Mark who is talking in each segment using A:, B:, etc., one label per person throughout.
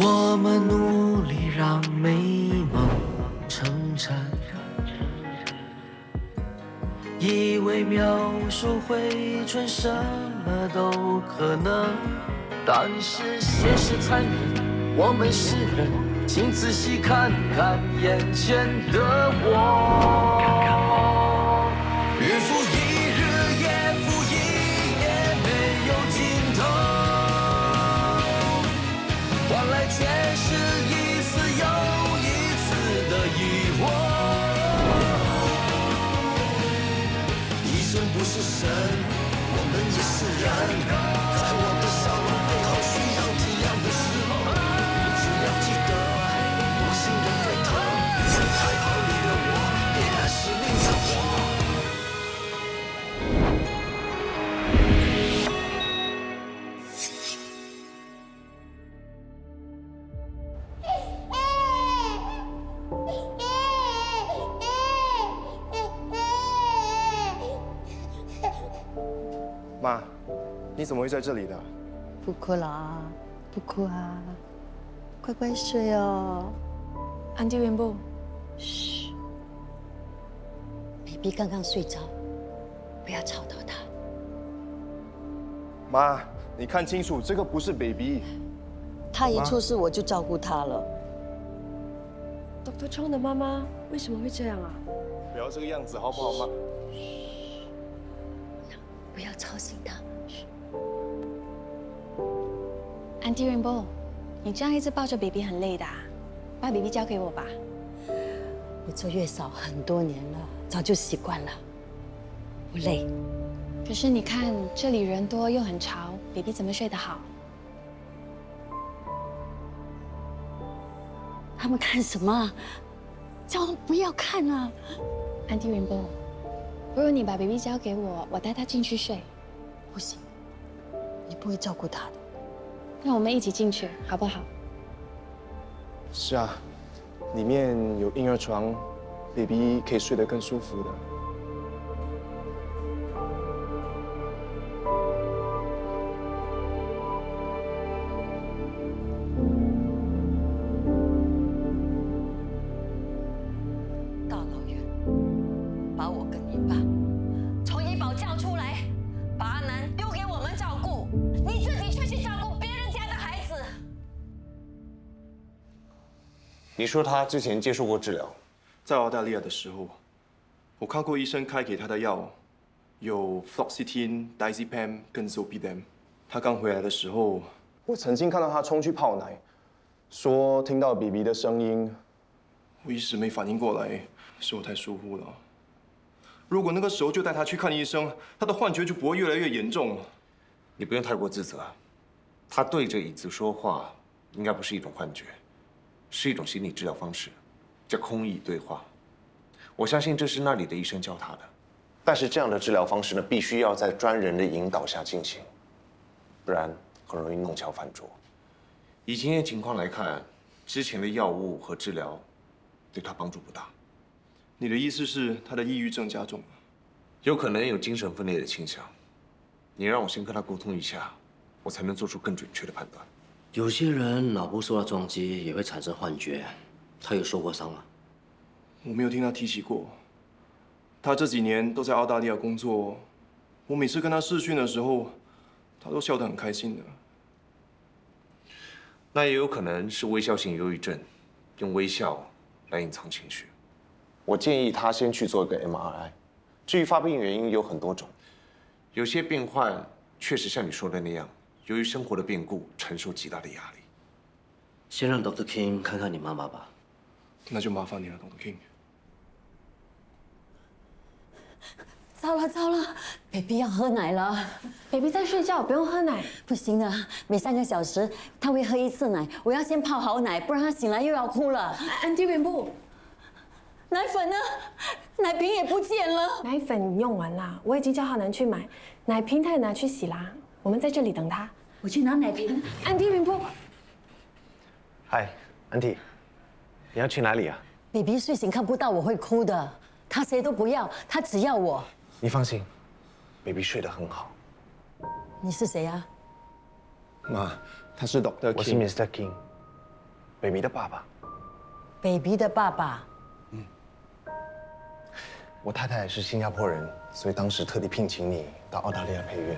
A: 我们努力让美梦成真，以为描述回春什么都可能，但是现实残忍，我们是人，请仔细看看眼前的我。日复一日，夜复一夜，没有尽头，换来却是一次又一次的疑惑。医生不是神，我们也是人，在我的笑容背后需要这样的时候，你只要记得我心的沸腾，还好你的我依然是另一我。
B: 妈，你怎么会在这里的？
C: 不哭啦，不哭啊，乖乖睡哦。
D: 安迪元布，
C: 嘘，baby 刚刚睡着，不要吵到他。
B: 妈，你看清楚，这个不是 baby。
C: 他一出事我就照顾他了。
D: Dr. Chong 的妈妈为什么会这样啊？
B: 不要这个样子，好不好，妈？
C: 不要吵醒他。
D: 安迪元布，你这样一直抱着 baby 很累的啊，把 baby 交给我吧。
C: 我做月嫂很多年了，早就习惯了，不累。
D: 可是你看这里人多又很吵 ，baby 怎么睡得好？
C: 他们看什么啊？叫他们不要看啊！
D: 安迪元布，不如你把 baby 交给我，我带他进去睡。
C: 不行，你不会照顾他的。
D: 那我们一起进去，好不好？
B: 是啊，里面有婴儿床 ，baby 可以睡得更舒服的。
C: 大老远把我跟你爸从医保叫出来，把阿南丢给我们照顾，你自己却去照顾别人家的孩子。
E: 你说他之前接受过治疗，
B: 在澳大利亚的时候，我看过医生开给他的药，有 Fluoxetine、Diazepam 跟 Zolpidem。他刚回来的时候，我曾经看到他冲去泡奶，说听到 baby 的声音，我一时没反应过来，是我太疏忽了。如果那个时候就带他去看医生，他的幻觉就不会越来越严重了。
E: 你不用太过自责。他对着椅子说话，应该不是一种幻觉，是一种心理治疗方式，叫空椅对话。我相信这是那里的医生教他的。但是这样的治疗方式呢，必须要在专人的引导下进行，不然很容易弄巧反拙。以今天情况来看，之前的药物和治疗对他帮助不大。
B: 你的意思是他的抑郁症加重了？
E: 有可能有精神分裂的倾向。你让我先跟他沟通一下，我才能做出更准确的判断。
F: 有些人脑部受到撞击也会产生幻觉，他有受过伤吗？
B: 我没有听他提起过。他这几年都在澳大利亚工作，我每次跟他视讯的时候，他都笑得很开心的。
E: 那也有可能是微笑性忧郁症，用微笑来隐藏情绪。我建议他先去做一个 MRI。至于发病原因有很多种，有些病患确实像你说的那样，由于生活的变故，承受极大的压力。
F: 先让 Dr. King 看看你妈妈吧。
B: 那就麻烦你了，Dr. King。
C: 糟了糟了，baby 要喝奶了。
D: baby 在睡觉，不用喝奶。
C: 不行的，每3个小时他会喝1次奶，我要先泡好奶，不然他醒来又要哭了。
D: 安迪元布，
C: 奶粉呢？奶瓶也不见了。
D: 奶粉用完啦，我已经叫浩南去买，奶瓶他也拿去洗啦。我们在这里等他。
C: 我去拿奶瓶。
D: 安迪元布，
E: 嗨，安迪，你要去哪里啊？
C: baby 睡醒看不到我会哭的，他谁都不要，他只要我。
E: 你放心 ，baby 睡得很好。
C: 你是谁啊？
B: 妈，他是 Dr. King。
E: 我是 Mr. King。
B: ，baby 的爸爸。
G: baby 的爸爸。
B: 我太太是新加坡人，所以当时特地聘请你到澳大利亚配乐，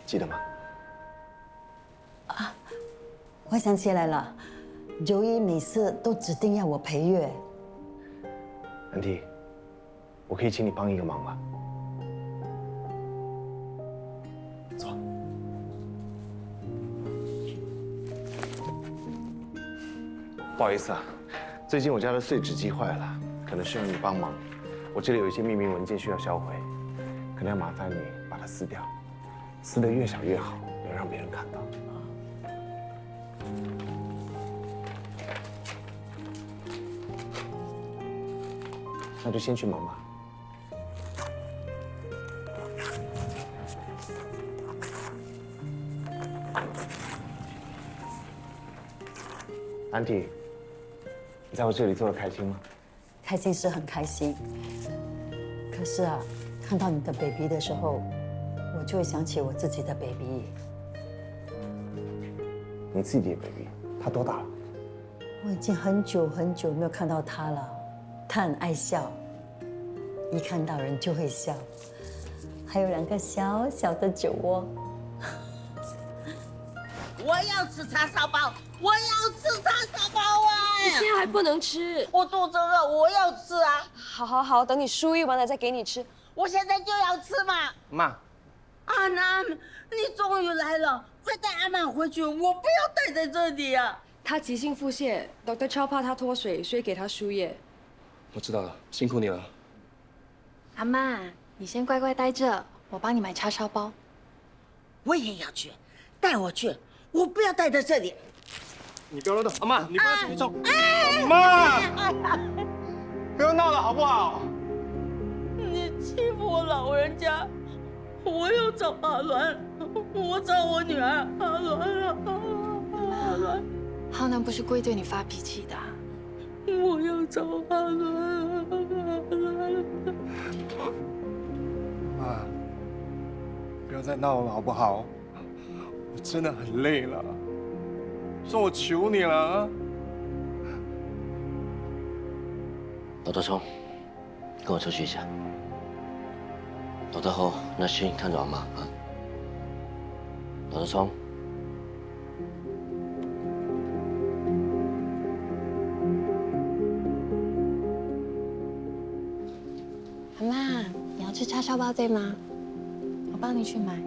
B: 记得吗？
G: 我想起来了，Joey每次都指定要我陪乐。
B: 安迪，我可以请你帮一个忙吗？坐。不好意思啊，最近我家的碎纸机坏了，可能需要你帮忙。我这里有一些秘密文件需要销毁，可能要麻烦你把它撕掉，撕得越小越好，不要让别人看到。那就先去忙吧。安迪，你在我这里做得开心吗？
G: 开心是很开心，可是啊，看到你的 baby 的时候，我就会想起我自己的 baby。
B: 你自己的 baby， 他多大了？
G: 我已经很久很久没有看到他了。他很爱笑，一看到人就会笑，还有2个小小的酒窝。
H: 我要吃叉烧包，我要吃叉烧包啊！
I: 现在还不能吃，
H: 我肚子饿，我要吃啊！
I: 好好好，等你输液完了再给你吃。
H: 我现在就要吃嘛！
B: 妈，
H: 阿南，你终于来了，快带阿满回去，我不要待在这里啊！
I: 他急性腹泻，Dr. Chow 怕他脱水，所以给他输液。
B: 我知道了，辛苦你了。
D: 阿妈，你先乖乖待着，我帮你买叉烧包。
H: 我也要去，带我去，我不要待在这里。
B: 你不要乱动，阿妈，你不要起冲！妈，不要闹了好不好？
H: 你欺负我老人家，我要找阿伦，我找我女儿阿伦啊，阿伦。
D: 浩南不是故意对你发脾气的。
H: 我要找阿伦，阿伦。
B: 妈，不要再闹了好不好？我真的很累了，说我求你了啊！
F: 老德聪，跟我出去一下。老德后，那心看着阿妈啊。老德聪。
D: 阿妈，你要吃叉烧包对吗？我帮你去买。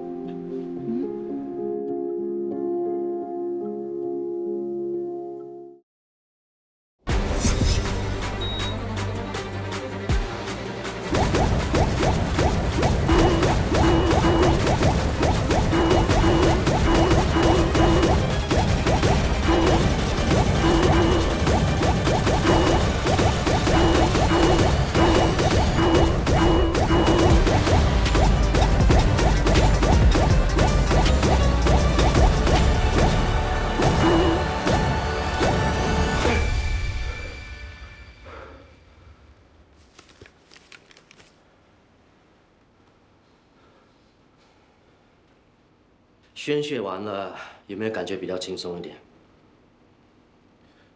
F: 宣泄完了，有没有感觉比较轻松一点？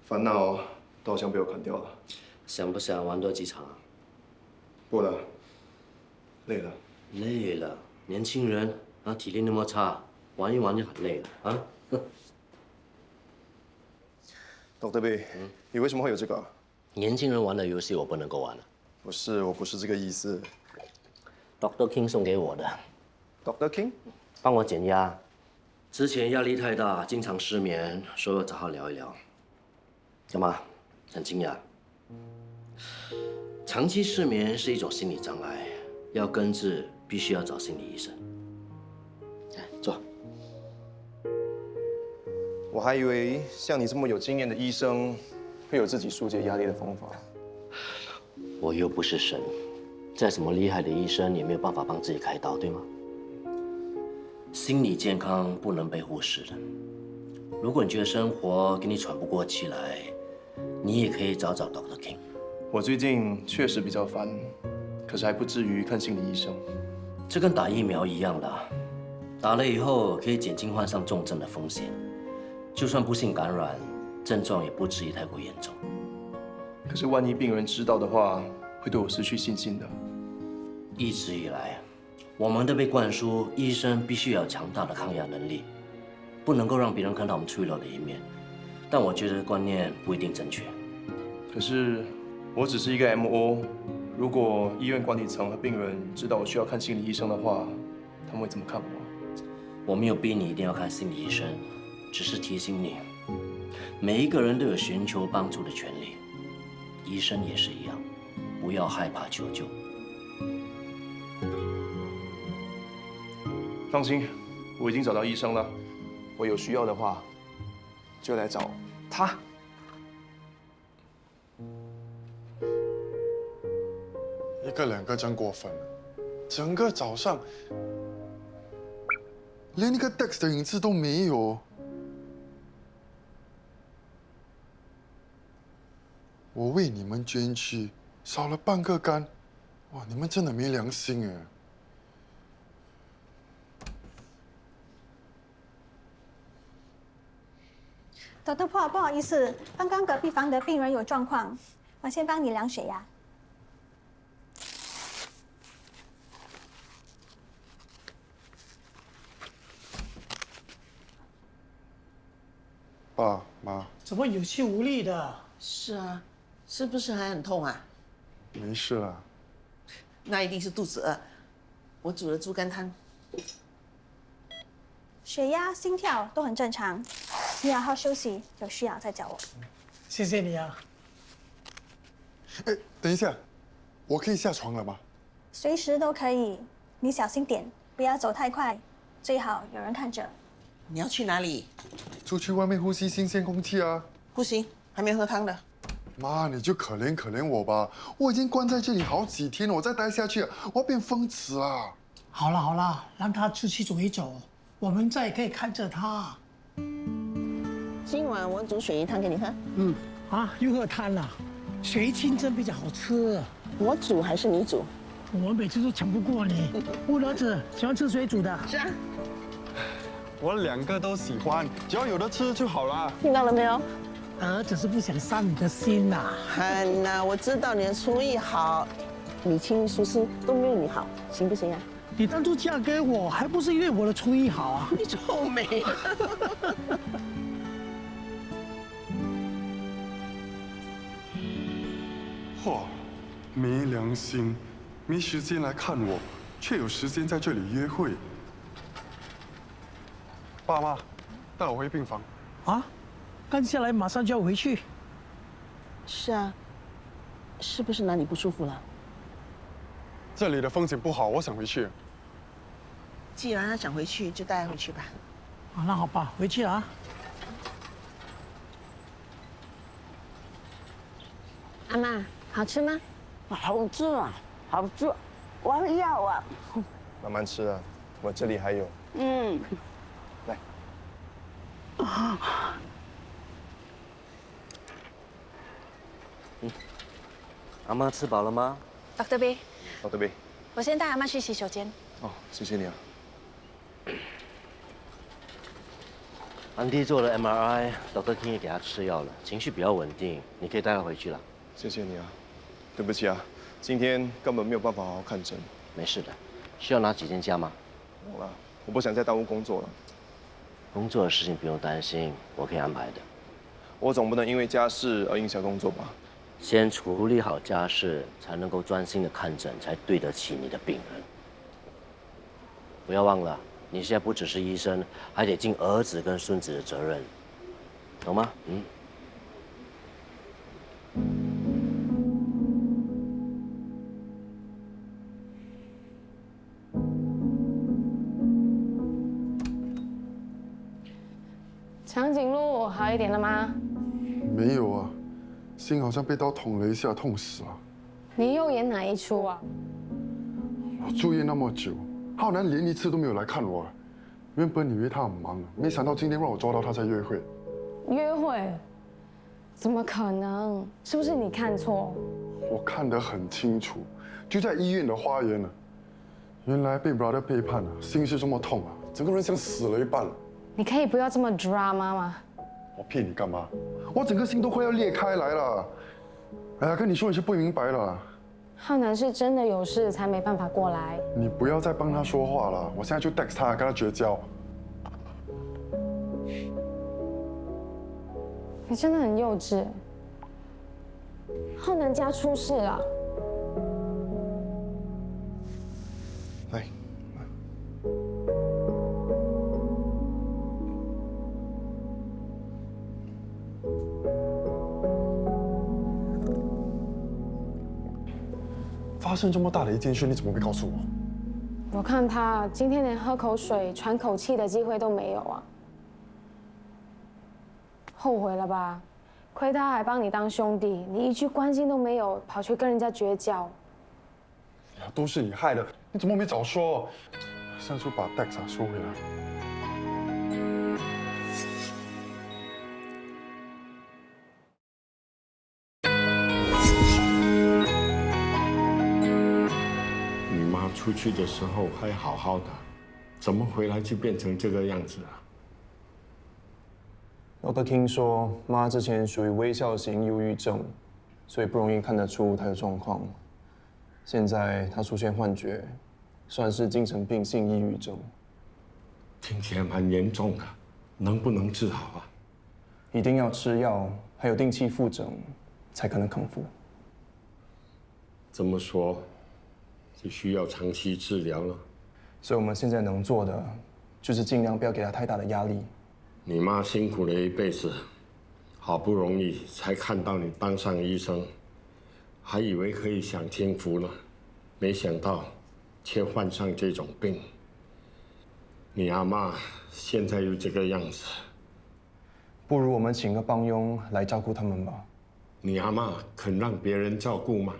B: 烦恼都好像被我砍掉了。
F: 想不想玩多几场啊？
B: 不了，累了。
F: 累了，年轻人啊，体力那么差，玩一玩就很累了啊。
B: Dr. B，你为什么会有这个？
F: 年轻人玩的游戏我不能够玩了。
B: 不是，我不是这个意思。
F: Dr. King 送给我的。
B: Dr. King，
F: 帮我减压。之前压力太大，经常失眠，说要找他聊一聊。干嘛？很惊讶。长期失眠是一种心理障碍，要根治必须要找心理医生。来，坐。
B: 我还以为像你这么有经验的医生，会有自己疏解压力的方法。
F: 我又不是神，再怎么厉害的医生也没有办法帮自己开刀，对吗？心理健康不能被忽视的。如果你觉得生活给你喘不过气来，你也可以找找 Dr. King。
B: 我最近确实比较烦，可是还不至于看心理医生。
F: 这跟打疫苗一样的，打了以后可以减轻患上重症的风险。就算不幸感染，症状也不至于太过严重。
B: 可是万一病人知道的话，会对我失去信心的。
F: 一直以来，我们都被灌输医生必须要有强大的抗压能力，不能够让别人看到我们脆弱的一面。但我觉得观念不一定正确。
B: 可是我只是一个 MO， 如果医院管理层和病人知道我需要看心理医生的话，他们会怎么看我？
F: 我没有逼你一定要看心理医生，只是提醒你，每一个人都有寻求帮助的权利，医生也是一样，不要害怕求救。
B: 放心，我已经找到医生了，我有需要的话就来找他。
J: 一个两个真过分，整个早上连一个 Dex 的影子都没有。我为你们捐躯，少了半个肝，哇，你们真的没良心哎！doctor
K: Paul， 不好意思，刚刚隔壁房的病人有状况，我先帮你量血压。
J: 爸妈，
L: 怎么有气无力的？
M: 是啊，是不是还很痛啊？
J: 没事了。
M: 那一定是肚子饿。我煮了猪肝汤。
K: 血压、心跳都很正常，你好好休息，有需要再找我。
L: 谢谢你啊。
J: 哎，等一下，我可以下床了吗？
K: 随时都可以，你小心点，不要走太快，最好有人看着。
M: 你要去哪里？
J: 出去外面呼吸新鲜空气啊！
M: 不行，还没喝汤的。
J: 妈，你就可怜可怜我吧，我已经关在这里好几天了，我再待下去，我要变疯子啊！
L: 好了好了，让他出去走一走，我们再可以看着他。
M: 今晚我煮鳕鱼汤给你喝。
L: 又喝汤了，鳕鱼清蒸比较好吃。
M: 我煮还是你煮？
L: 我每次都抢不过你。我儿子喜欢吃水煮的。
M: 是啊。
J: 我两个都喜欢，只要有的吃就好了。
M: 听到了没有？
L: 儿子是不想伤你的心呐。
M: 很呐，我知道你的厨艺好，你清疏师都没有你好，行不行啊？
L: 你当初嫁给我，还不是因为我的厨艺好啊？
M: 你臭美。
J: 嚯，没良心，没时间来看我，却有时间在这里约会。爸妈，带我回病房。
L: 啊？刚下来马上就要回去。
M: 是啊，是不是哪里不舒服了？
J: 这里的风景不好，我想回去。
M: 既然他想回去，就带他回去吧。
L: 啊，那好吧，回去了啊。
C: 阿妈，好吃吗？
M: 好吃啊，好吃，我要啊。
B: 慢慢吃啊，我这里还有。来。
F: 阿妈吃饱了吗？
D: Dr. B，
B: 好的呗。
D: 我先带阿妈去洗手间。
B: 哦，谢谢你啊。
F: 安迪做了 MRI，Dr. King 也给他吃药了，情绪比较稳定，你可以带他回去了。
B: 谢谢你啊，对不起啊，今天根本没有办法好好看诊。
F: 没事的，需要拿几天假吗？
B: 好了，我不想再耽误工作了。
F: 工作的事情不用担心，我可以安排的。
B: 我总不能因为家事而影响工作吧？
F: 先处理好家事，才能够专心的看诊，才对得起你的病人。不要忘了，你现在不只是医生，还得尽儿子跟孙子的责任，懂吗？
I: 长颈鹿好一点了吗？
J: 没有啊，心好像被刀捅了一下，痛死了。
I: 你又演哪一出啊？
J: 我住院那么久，浩南连一次都没有来看我。原本以为他很忙，没想到今天让我抓到他在约会。
I: 约会？怎么可能？是不是你看错？
J: 我看得很清楚，就在医院的花园呢。原来被 brother 背叛了，心是这么痛啊，整个人像死了一半了。
I: 你可以不要这么 drama 吗？
J: 我骗你干嘛？我整个心都快要裂开来了。哎呀，跟你说你是不明白了。
I: 浩南是真的有事才没办法过来。
J: 你不要再帮他说话了，我现在就 text 他，跟他绝交。
I: 你真的很幼稚。浩南家出事了。
J: 来。发生这么大的一件事，你怎么没告诉我？
I: 我看他今天连喝口水、喘口气的机会都没有啊，后悔了吧？亏他还帮你当兄弟，你一句关心都没有，跑去跟人家绝交。
J: 都是你害的，你怎么没早说？现在就把 text 收回来。
N: 出去的时候还好好的，怎么回来就变成这个样子了
B: ？Dr. King 说，妈之前属于微笑型忧郁症，所以不容易看得出她的状况。现在她出现幻觉，算是精神病性抑郁症。
N: 听起来蛮严重的，能不能治好啊？
B: 一定要吃药，还有定期复诊，才可能康复。
N: 这么说？就需要长期治疗了，
B: 所以我们现在能做的，就是尽量不要给他太大的压力。
N: 你妈辛苦了一辈子，好不容易才看到你当上医生，还以为可以享清福了，没想到却患上这种病。你阿嬷现在又这个样子，
B: 不如我们请个帮佣来照顾他们吧。
N: 你阿嬷肯让别人照顾吗？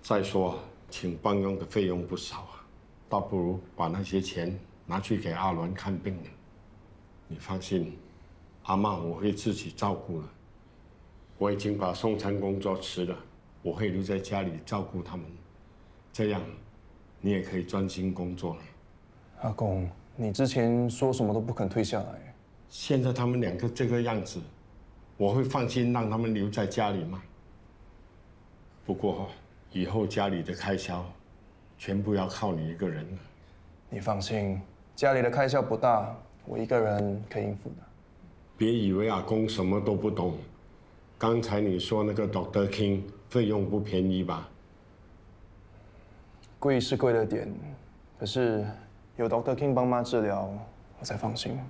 N: 再说。请帮佣的费用不少啊，倒不如把那些钱拿去给阿伦看病。你放心，阿嬷我会自己照顾了。我已经把送餐工作辞了，我会留在家里照顾他们，这样你也可以专心工作了。
B: 阿公，你之前说什么都不肯退下来，
N: 现在他们两个这个样子，我会放心让他们留在家里吗？不过。以后家里的开销，全部要靠你一个人了。
B: 你放心，家里的开销不大，我一个人可以应付的。
N: 别以为阿公什么都不懂。刚才你说那个 Dr. King 费用不便宜吧？
B: 贵是贵了点，可是有 Dr. King 帮妈治疗，我才放心。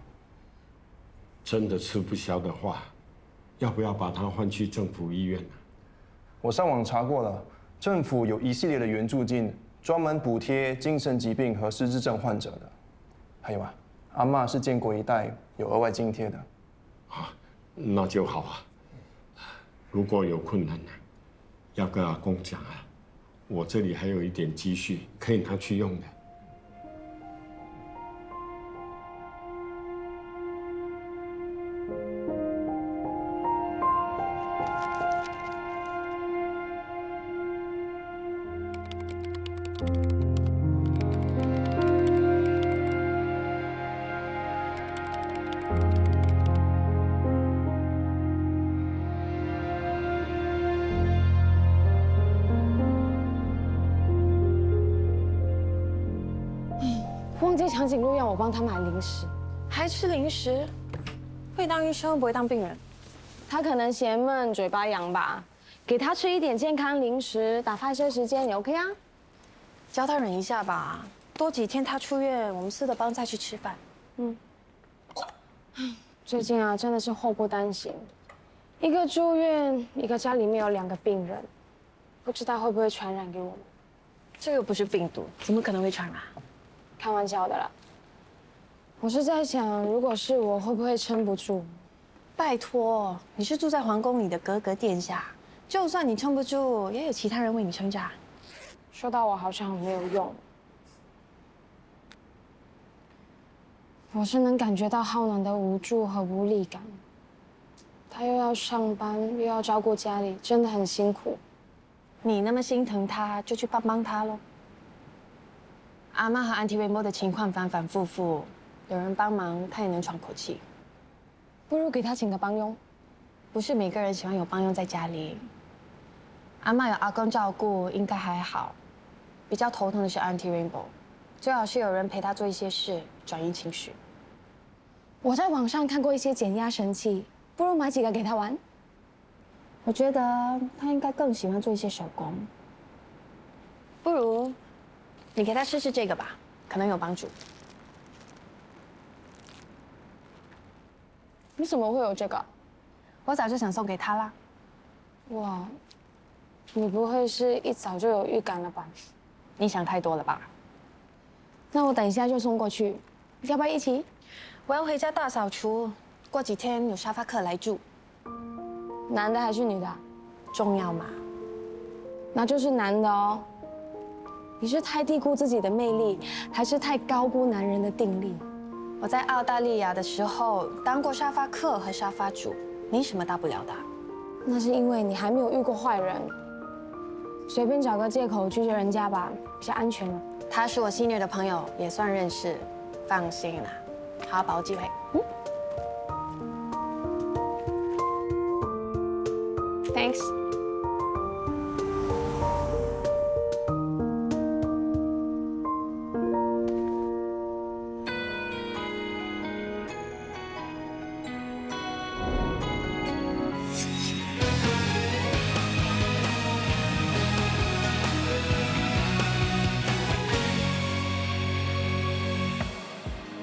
N: 真的吃不消的话，要不要把他换去政府医院呢？
B: 我上网查过了。政府有一系列的援助金，专门补贴精神疾病和失智症患者的。还有啊，阿嬷是建国一代有额外津贴的。
N: 啊，那就好啊。如果有困难呢，要跟阿公讲啊。我这里还有一点积蓄，可以拿去用的。
I: 忘记长颈鹿要我帮他买零食，
D: 还吃零食？会当医生不会当病人？
I: 他可能嫌闷，嘴巴痒吧。给他吃一点健康零食，打发一些时间，你 OK 啊？
D: 教他忍一下吧，多几天他出院，我们4的帮再去吃饭。
I: 嗯。最近啊，真的是祸不单行，一个住院，一个家里面有2个病人，不知道会不会传染给我们。
D: 这又不是病毒，怎么可能会传染？
I: 开玩笑的啦。我是在想，如果是我，会不会撑不住？
D: 拜托，你是住在皇宫里的格格殿下，就算你撑不住，也有其他人为你撑着。
I: 说到我好像很没有用。我是能感觉到浩南的无助和无力感。他又要上班，又要照顾家里，真的很辛苦。
D: 你那么心疼他，就去帮帮他喽。阿妈和Auntie Rainbow的情况反反复复，有人帮忙，他也能喘口气。
I: 不如给他请个帮佣。
D: 不是每个人喜欢有帮佣在家里。阿嬷有阿公照顾，应该还好。比较头疼的是 Auntie Rainbow， 最好是有人陪她做一些事，转移情绪。
I: 我在网上看过一些减压神器，不如买几个给他玩。
D: 我觉得他应该更喜欢做一些手工。不如你给他试试这个吧，可能有帮助。
I: 你怎么会有这个？
D: 我早就想送给他啦。
I: 哇，你不会是一早就有预感了吧？
D: 你想太多了吧？
I: 那我等一下就送过去，要不要一起？
D: 我要回家大扫除，过几天有沙发客来住。
I: 男的还是女的？
D: 重要吗？
I: 那就是男的哦。你是太低估自己的魅力，还是太高估男人的定力？
D: 我在澳大利亚的时候当过沙发客和沙发主，没什么大不了的。
I: 那是因为你还没有遇过坏人，随便找个借口拒绝人家吧，比较安全了。
D: 他是我senior的朋友，也算认识，放心啦，好好把握机会。
I: Thanks。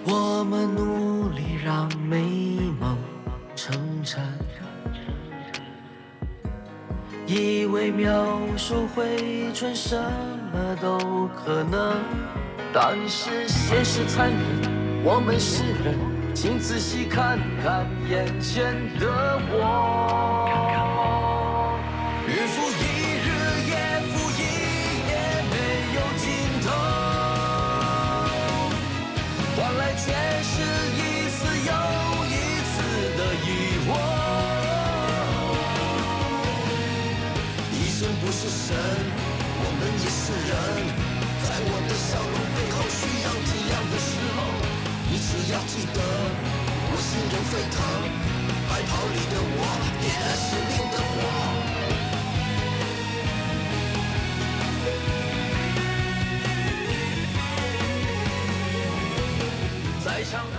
A: 我们努力让美梦成真，以为描述回春什么都可能，但是现实残忍，我们是人，请仔细看看眼前的我。日复一日，夜复一夜，没有尽头，换来却是一次又一次的疑惑。医生不是神，我们也是人，在我的笑容背后需要体谅的时候，你只要记得我心人沸腾，白袍里的我，别爱使命的我。在场的